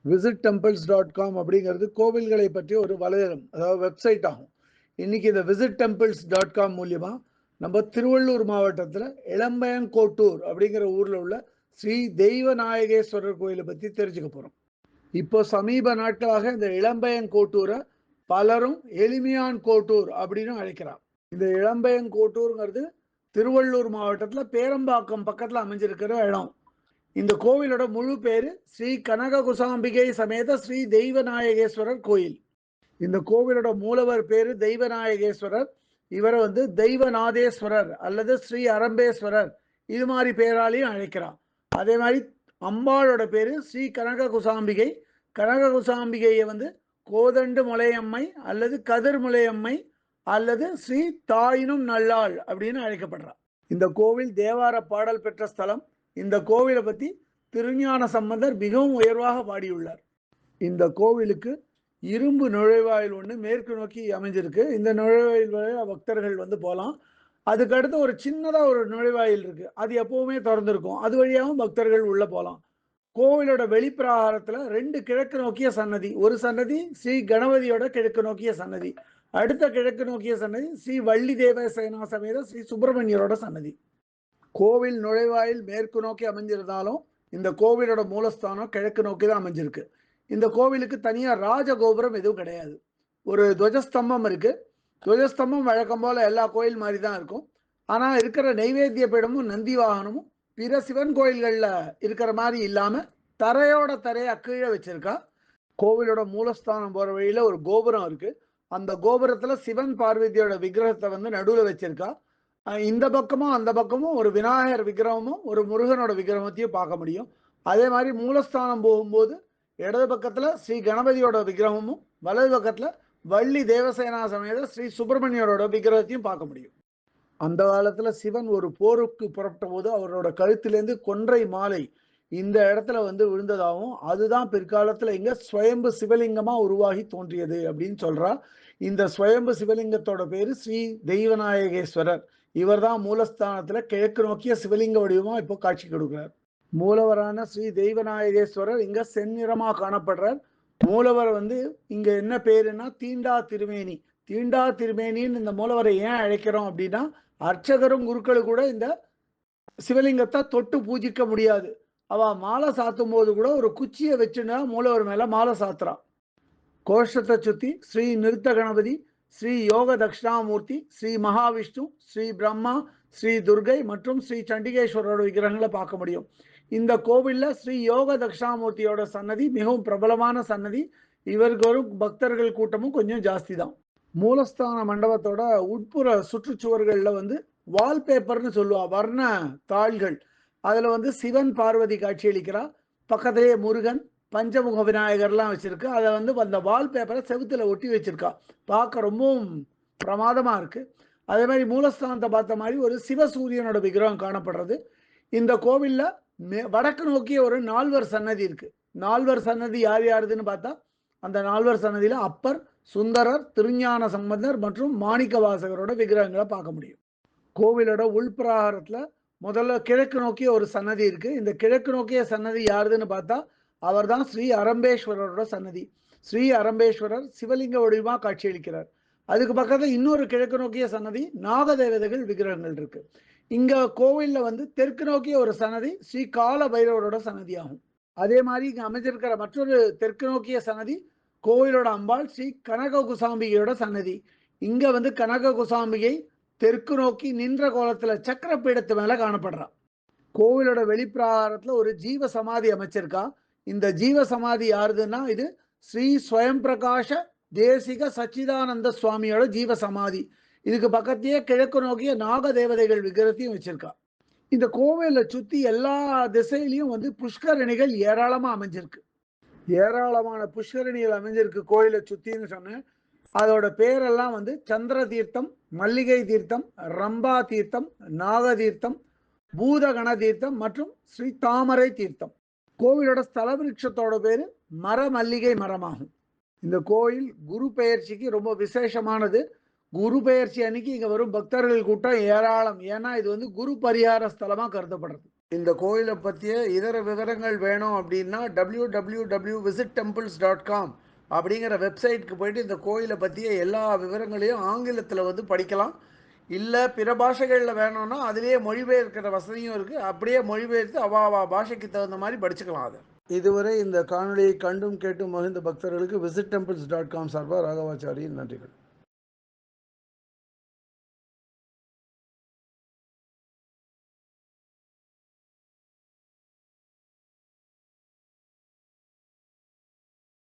visittemples.com அப்படிங்கிறது கோவில்களை பற்றி ஒரு வலைதளம், அதாவது வெப்சைட் ஆகும். இன்னைக்கு இந்த visittemples.com மூலியமா நம்ம திருவள்ளூர் மாவட்டத்தில் இளம்பயங்கோட்டூர் அப்படிங்கிற ஊரில் உள்ள ஸ்ரீ தெய்வநாயகேஸ்வரர் கோயிலை பற்றி தெரிஞ்சுக்க போகிறோம். இப்போ சமீப நாட்களாக இந்த இளம்பயங்கோட்டூரை பலரும் எளிமையான் கோட்டூர் அப்படின்னு அழைக்கிறார். இந்த இளம்பயங்கோட்டூருங்கிறது திருவள்ளூர் மாவட்டத்தில் பேரம்பாக்கம் பக்கத்தில் அமைஞ்சிருக்கிற இடம். இந்த கோவிலோட முழு பேரு ஸ்ரீ கனக குசாம்பிகை சமேத ஸ்ரீ தெய்வநாயகேஸ்வரர் கோயில். இந்த கோவிலோட மூலவர் பேரு தெய்வநாயகேஸ்வரர். இவரை தெய்வநாதேஸ்வரர் அல்லது ஸ்ரீ அரம்பேஸ்வரர் இது மாதிரி பேராலையும் அழைக்கிறான். அதே மாதிரி அம்பாளோட பேரு ஸ்ரீ கனக குசாம்பிகை. கனக குசாம்பிகையை கோதண்டு முலையம்மை அல்லது கதிர் முலையம்மை அல்லது ஸ்ரீ தாயினும் நல்லாள் அப்படின்னு அழைக்கப்படுறான். இந்த கோவில் தேவார பாடல் பெற்ற ஸ்தலம். இந்த கோவிலை பற்றி திருஞான சம்பந்தர் மிகவும் உயர்வாக பாடியுள்ளார். இந்த கோவிலுக்கு இரும்பு நுழைவாயில் ஒன்று மேற்கு நோக்கி அமைஞ்சிருக்கு. இந்த நுழைவாயில் வழியாக பக்தர்கள் போகலாம். அதுக்கடுத்து ஒரு சின்னதாக ஒரு நுழைவாயில் இருக்கு, அது எப்பவுமே திறந்திருக்கும். அது வழியாகவும் பக்தர்கள் உள்ள போகலாம். கோவிலோட வெளிப்பிரகாரத்தில் 2 கிழக்கு நோக்கிய சன்னதி. ஒரு சன்னதி ஸ்ரீ கணபதியோட கிழக்கு நோக்கிய சன்னதி, அடுத்த கிழக்கு நோக்கிய சன்னதி ஸ்ரீ வள்ளி தேவசேனா சமேத ஸ்ரீ சுப்பிரமணியரோட சன்னதி. கோவில் நுழைவாயில் மேற்கு நோக்கி அமைஞ்சிருந்தாலும் இந்த கோவிலோட மூலஸ்தானம் கிழக்கு நோக்கி தான் அமைஞ்சிருக்கு. இந்த கோவிலுக்கு தனியாக ராஜகோபுரம் எதுவும் கிடையாது. ஒரு துவஜஸ்தம்பம் இருக்கு. துவஜஸ்தம்பம் வழக்கம் போல எல்லா கோயில் மாதிரி தான் இருக்கும். ஆனால் இருக்கிற நைவேத்திய பீடமும் நந்தி வாகனமும் பிற சிவன் கோயில்களில் இருக்கிற மாதிரி இல்லாமல் தரையோட தரையை கீழே வச்சிருக்கா. கோவிலோட மூலஸ்தானம் போகிற வழியில் ஒரு கோபுரம் இருக்கு. அந்த கோபுரத்தில் சிவன் பார்வதியோட விக்கிரகத்தை நடுவில் வச்சிருக்கா. இந்த பக்கமும் அந்த பக்கமும் ஒரு விநாயகர் விக்கிரகமும் ஒரு முருகனோட விக்கிரகத்தையும் பார்க்க முடியும். அதே மாதிரி மூலஸ்தானம் போகும்போது இடது பக்கத்தில் ஸ்ரீ கணபதியோட விக்கிரகமும் வலது பக்கத்தில் வள்ளி தேவசேனா சமேத ஸ்ரீ சுப்பிரமணியரோட விக்கிரகத்தையும் பார்க்க முடியும். அந்த காலத்தில் சிவன் ஒரு போருக்கு புறப்பட்ட போது அவரோட கழுத்திலேருந்து கொன்றை மாலை இந்த இடத்துல விழுந்ததாகவும் அதுதான் பிற்காலத்தில் இங்கே ஸ்வயம்பு சிவலிங்கமாக உருவாகி தோன்றியது அப்படின்னு சொல்றா. இந்த ஸ்வயம்பு சிவலிங்கத்தோட பேரு ஸ்ரீ தெய்வநாயகேஸ்வரர். இவர் தான் மூலஸ்தானத்தில் கிழக்கு நோக்கிய சிவலிங்க வடிவமாக இப்போ காட்சி கொடுக்கிறார். மூலவரான ஸ்ரீ தெய்வநாயகேஸ்வரர் இங்க செந்நிறமாக காணப்படுறார். மூலவர் இங்க என்ன பேருன்னா தீண்டா திருமேனி. தீண்டா திருமேனின்னு இந்த மூலவரை ஏன் அழைக்கிறோம் அப்படின்னா, அர்ச்சகரும் குருக்களும் கூட இந்த சிவலிங்கத்தை தொட்டு பூஜிக்க முடியாது. அவ மாலை சாத்தும் போது கூட ஒரு குச்சியை வச்சுன்னா மூலவர் மேல மாலை சாத்துறான். கோஷத்தை சுத்தி ஸ்ரீ நிறுத்த கணபதி, ஸ்ரீ யோக தட்சிணாமூர்த்தி, ஸ்ரீ மகாவிஷ்ணு, ஸ்ரீ பிரம்மா, ஸ்ரீ துர்கை மற்றும் ஸ்ரீ சண்டிகேஸ்வரோட விக்கிரகங்களை பார்க்க முடியும். இந்த கோவில்ல ஸ்ரீ யோக தட்சிணாமூர்த்தியோட சன்னதி மிகவும் பிரபலமான சன்னதி. இவருக்கு வரும் பக்தர்கள் கூட்டமும் கொஞ்சம் ஜாஸ்தி தான். மூலஸ்தான மண்டபத்தோட உட்புற சுற்றுச்சுவர்களில் வால்பேப்பர்னு சொல்லுவா, வர்ண தாள்கள். அதில் சிவன் பார்வதி காட்சியளிக்கிறா. பக்கத்திலேயே முருகன் பஞ்சமுக விநாயகர்லாம் வச்சிருக்கு. அதை அந்த வால்பேப்பரை செவுத்துல ஒட்டி வச்சிருக்கா. பார்க்க ரொம்பவும் பிரமாதமாக இருக்கு. அதே மாதிரி மூலஸ்தானத்தை பார்த்த மாதிரி ஒரு சிவசூரியனோட விக்கிரகம் காணப்படுறது. இந்த கோவிலில் வடக்கு நோக்கிய ஒரு 4வர் சன்னதி இருக்கு. 4வர் சன்னதி யார் யாருதுன்னு பார்த்தா, அந்த 4வர் சன்னதியில் அப்பர், சுந்தரர், திருஞான சம்பந்தர் மற்றும் மாணிக்க வாசகரோட விக்கிரகங்களை பார்க்க முடியும். கோவிலோட உள்பிரகாரத்தில் முதல்ல கிழக்கு நோக்கிய ஒரு சன்னதி இருக்கு. இந்த கிழக்கு நோக்கிய சன்னதி யாருதுன்னு பார்த்தா அவர் தான் ஸ்ரீ அரம்பேஸ்வரரோட சன்னதி. ஸ்ரீ அரம்பேஸ்வரர் சிவலிங்க வடிவமாக காட்சியளிக்கிறார். அதுக்கு பக்கத்தில் இன்னொரு கிழக்கு நோக்கிய சன்னதி நாகதேவதைகள் விக்கிரகங்கள் இருக்கு. இங்க கோவிலில் தெற்கு நோக்கிய ஒரு சன்னதி ஸ்ரீ கால பைரவரோட சன்னதி ஆகும். அதே மாதிரி இங்க அமைஞ்சிருக்கிற மற்றொரு தெற்கு நோக்கிய சன்னதி கோவிலோட அம்பாள் ஸ்ரீ கனக குசாம்பிகையோட சன்னதி. இங்க கனக குசாம்பிகை தெற்கு நோக்கி நின்ற கோலத்துல சக்கர பீடத்து மேல காணப்படுறா. கோவிலோட வெளிப்பிரகாரத்துல ஒரு ஜீவ சமாதி அமைச்சிருக்கா. இந்த ஜீவ சமாதி யாருதுன்னா இது ஸ்ரீ ஸ்வயம் பிரகாஷ தேசிக சச்சிதானந்த சுவாமியோட ஜீவ சமாதி. இதுக்கு பக்கத்தையே கிழக்கு நோக்கிய நாக தேவதைகள் விக்கிரகத்தையும் வச்சிருக்கா. இந்த கோவிலை சுத்தி எல்லா திசையிலையும் புஷ்கரணிகள் ஏராளமா அமைஞ்சிருக்கு. ஏராளமான புஷ்கரணிகள் அமைஞ்சிருக்கு கோயிலை சுத்தின்னு சொன்னேன். அதோட பேரெல்லாம் சந்திர தீர்த்தம், மல்லிகை தீர்த்தம், ரம்பா தீர்த்தம், நாக தீர்த்தம், பூதகண தீர்த்தம் மற்றும் ஸ்ரீ தாமரை தீர்த்தம். கோவிலோட ஸ்தல விருட்சத்தோட பேரு மர மல்லிகை மரமாகும். இந்த கோயில் குரு பெயர்ச்சிக்கு ரொம்ப விசேஷமானது. குரு பெயர்ச்சி அன்னைக்கு இங்க வரும் பக்தர்கள் கூட்டம் ஏராளம். ஏன்னா இது குரு பரிகார ஸ்தலமா கருதப்படுறது. இந்த கோயிலை பற்றிய இதர விவரங்கள் வேணும் அப்படின்னா www.visittemples.com அப்படிங்கிற வெப்சைட்டுக்கு போயிட்டு இந்த கோயிலை பற்றிய எல்லா விவரங்களையும் ஆங்கிலத்தில் வந்து படிக்கலாம். இல்லை பிற பாஷைகளில் வேணும்னா அதிலேயே மொழிபெயர்க்கிற வசதியும் இருக்குது. அப்படியே மொழிபெயர்த்து அவா பாஷைக்கு தகுந்த மாதிரி படிச்சுக்கலாம் அதை. இதுவரை இந்த காணொலியை கண்டும் கேட்டும் மகிழ்ந்த பக்தர்களுக்கு visit temples.com சார்பாக ராகவாச்சாரியின் நன்றிகள்.